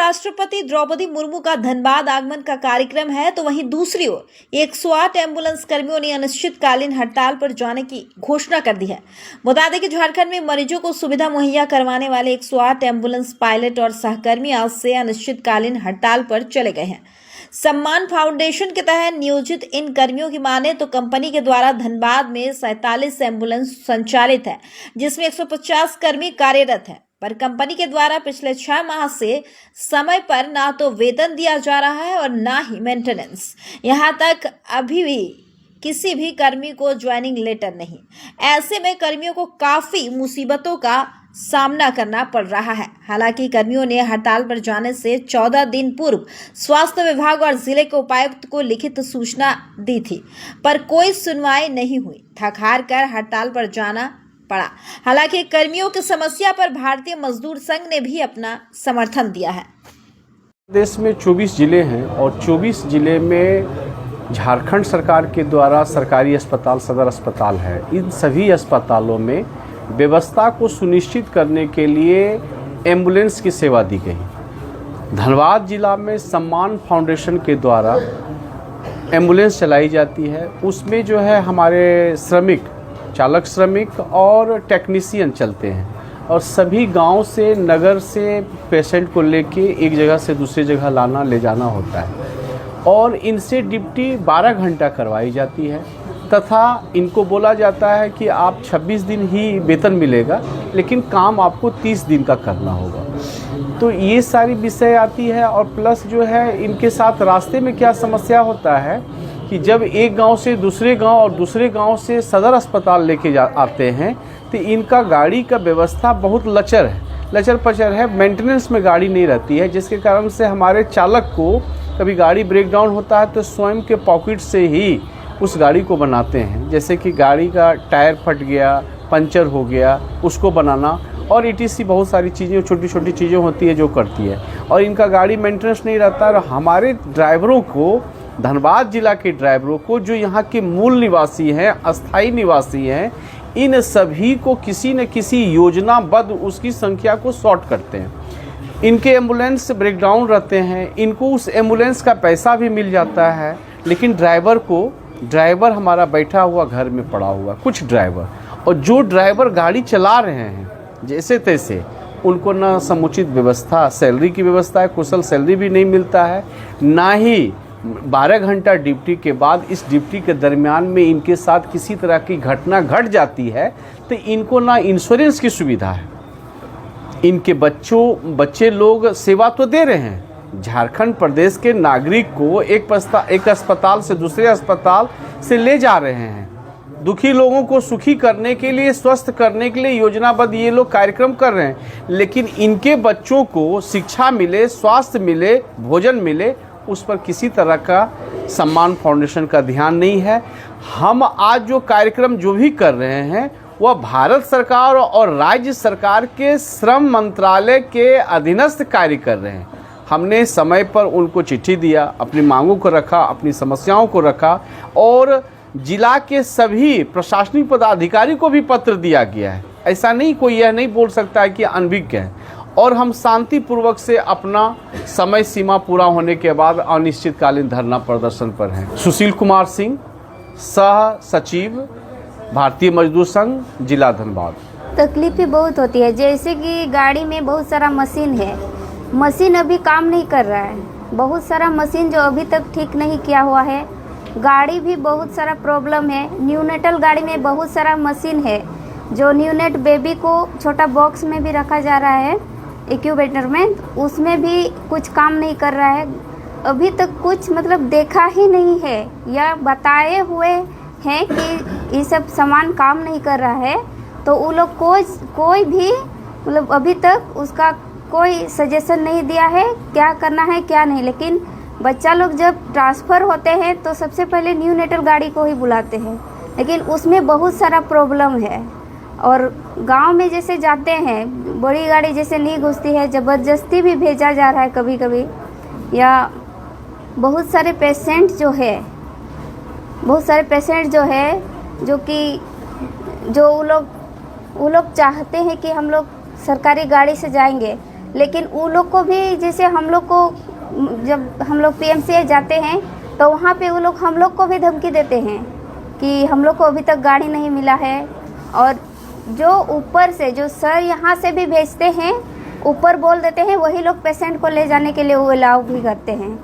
राष्ट्रपति द्रौपदी मुर्मू का धनबाद आगमन का कार्यक्रम है, तो वहीं दूसरी ओर 108 एम्बुलेंस कर्मियों ने अनिश्चितकालीन हड़ताल पर जाने की घोषणा कर दी है। बता दें कि झारखंड में मरीजों को सुविधा मुहैया करवाने वाले 108 एम्बुलेंस पायलट और सहकर्मी आज से अनिश्चितकालीन हड़ताल पर चले गए हैं। सम्मान फाउंडेशन के तहत नियोजित इन कर्मियों की माने तो कंपनी के द्वारा धनबाद में 47 एम्बुलेंस संचालित है, जिसमें 150 कर्मी कार्यरत हैं। पर कंपनी के द्वारा पिछले 6 माह से समय पर ना तो वेतन दिया जा रहा है और ना ही मेंटेनेंस। यहां तक अभी भी किसी भी कर्मी को ज्वाइनिंग लेटर नहीं। ऐसे में कर्मियों को काफी मुसीबतों का सामना करना पड़ रहा है। हालांकि कर्मियों ने हड़ताल पर जाने से 14 दिन पूर्व स्वास्थ्य विभाग और जिले के उपायुक्त को लिखित सूचना दी थी, पर कोई सुनवाई नहीं हुई। थक हार कर हड़ताल पर जाना पड़ा। हालांकि कर्मियों की समस्या पर भारतीय मजदूर संघ ने भी अपना समर्थन दिया है। देश में 24 जिले हैं और 24 जिले में झारखंड सरकार के द्वारा सरकारी अस्पताल, सदर अस्पताल है। इन सभी अस्पतालों में व्यवस्था को सुनिश्चित करने के लिए एम्बुलेंस की सेवा दी गई। धनबाद जिला में सम्मान फाउंडेशन के द्वारा एम्बुलेंस चलाई जाती है। उसमें जो है हमारे श्रमिक, चालक श्रमिक और टेक्नीशियन चलते हैं और सभी गांव से, नगर से पेशेंट को लेके एक जगह से दूसरी जगह लाना ले जाना होता है और इनसे ड्यूटी 12 घंटा करवाई जाती है तथा इनको बोला जाता है कि आप 26 दिन ही वेतन मिलेगा, लेकिन काम आपको 30 दिन का करना होगा। तो ये सारी विषय आती है और प्लस जो है इनके साथ रास्ते में क्या समस्या होता है कि जब एक गांव से दूसरे गांव और दूसरे गांव से सदर अस्पताल लेके आते हैं तो इनका गाड़ी का व्यवस्था बहुत लचर पचर है। मेंटेनेंस में गाड़ी नहीं रहती है, जिसके कारण से हमारे चालक को कभी गाड़ी ब्रेक डाउन होता है तो स्वयं के पॉकेट से ही उस गाड़ी को बनाते हैं। जैसे कि गाड़ी का टायर फट गया, पंचर हो गया, उसको बनाना और ETC बहुत सारी चीज़ें, छोटी छोटी चीज़ें होती है जो करती है और इनका गाड़ी मेंटेनेंस नहीं रहता। और हमारे ड्राइवरों को, धनबाद जिला के ड्राइवरों को, जो यहाँ के मूल निवासी हैं, अस्थाई निवासी हैं, इन सभी को किसी न किसी योजनाबद्ध उसकी संख्या को शॉर्ट करते हैं। इनके एम्बुलेंस ब्रेक डाउन रहते हैं, इनको उस एम्बुलेंस का पैसा भी मिल जाता है, लेकिन ड्राइवर हमारा बैठा हुआ घर में पड़ा हुआ, कुछ ड्राइवर, और जो ड्राइवर गाड़ी चला रहे हैं जैसे तैसे, उनको ना समुचित व्यवस्था, सैलरी की व्यवस्था है, कुशल सैलरी भी नहीं मिलता है, ना ही 12 घंटा ड्यूटी के बाद इस ड्यूटी के दरमियान में इनके साथ किसी तरह की घटना घट जाती है तो इनको ना इंश्योरेंस की सुविधा है। इनके बच्चे लोग सेवा तो दे रहे हैं, झारखंड प्रदेश के नागरिक को एक अस्पताल से दूसरे अस्पताल से ले जा रहे हैं। दुखी लोगों को सुखी करने के लिए, स्वस्थ करने के लिए योजनाबद्ध ये लोग कार्यक्रम कर रहे हैं, लेकिन इनके बच्चों को शिक्षा मिले, स्वास्थ्य मिले, भोजन मिले, उस पर किसी तरह का सम्मान फाउंडेशन का ध्यान नहीं है। हम आज जो कार्यक्रम जो भी कर रहे हैं वह भारत सरकार और राज्य सरकार के श्रम मंत्रालय के अधीनस्थ कार्य कर रहे हैं। हमने समय पर उनको चिट्ठी दिया, अपनी मांगों को रखा, अपनी समस्याओं को रखा और जिला के सभी प्रशासनिक पदाधिकारी को भी पत्र दिया गया है। ऐसा नहीं, कोई यह नहीं बोल सकता है कि अनभिज्ञ है। और हम शांतिपूर्वक से अपना समय सीमा पूरा होने के बाद अनिश्चितकालीन धरना प्रदर्शन पर हैं। सुशील कुमार सिंह, सह सचिव, भारतीय मजदूर संघ, जिला धनबाद। तकलीफें बहुत होती है, जैसे कि गाड़ी में बहुत सारा मशीन है, मशीन अभी काम नहीं कर रहा है। बहुत सारा मशीन जो अभी तक ठीक नहीं किया हुआ है। गाड़ी भी बहुत सारा प्रॉब्लम है। न्यूनेटल गाड़ी में बहुत सारा मशीन है, जो न्यूनेट बेबी को छोटा बॉक्स में भी रखा जा रहा है इंक्यूबेटर में, उसमें भी कुछ काम नहीं कर रहा है। अभी तक कुछ मतलब देखा ही नहीं है या बताए हुए हैं कि ये सब सामान काम नहीं कर रहा है, तो वो लोग कोई भी मतलब अभी तक उसका कोई सजेशन नहीं दिया है क्या करना है क्या नहीं। लेकिन बच्चा लोग जब ट्रांसफ़र होते हैं तो सबसे पहले न्यूनेटल गाड़ी को ही बुलाते हैं, लेकिन उसमें बहुत सारा प्रॉब्लम है। और गांव में जैसे जाते हैं, बड़ी गाड़ी जैसे नहीं घुसती है, ज़बरदस्ती भी भेजा जा रहा है कभी कभी। या बहुत सारे पेशेंट जो है जो वो लोग चाहते हैं कि हम लोग सरकारी गाड़ी से जाएंगे, लेकिन वो लोग को भी, जैसे हम लोग को जब हम लोग PMCH जाते हैं तो वहाँ पे वो लोग हम लोग को भी धमकी देते हैं कि हम लोग को अभी तक गाड़ी नहीं मिला है। और जो ऊपर से, जो सर यहाँ से भी भेजते हैं, ऊपर बोल देते हैं, वही लोग पेशेंट को ले जाने के लिए वो अलाउ भी करते हैं।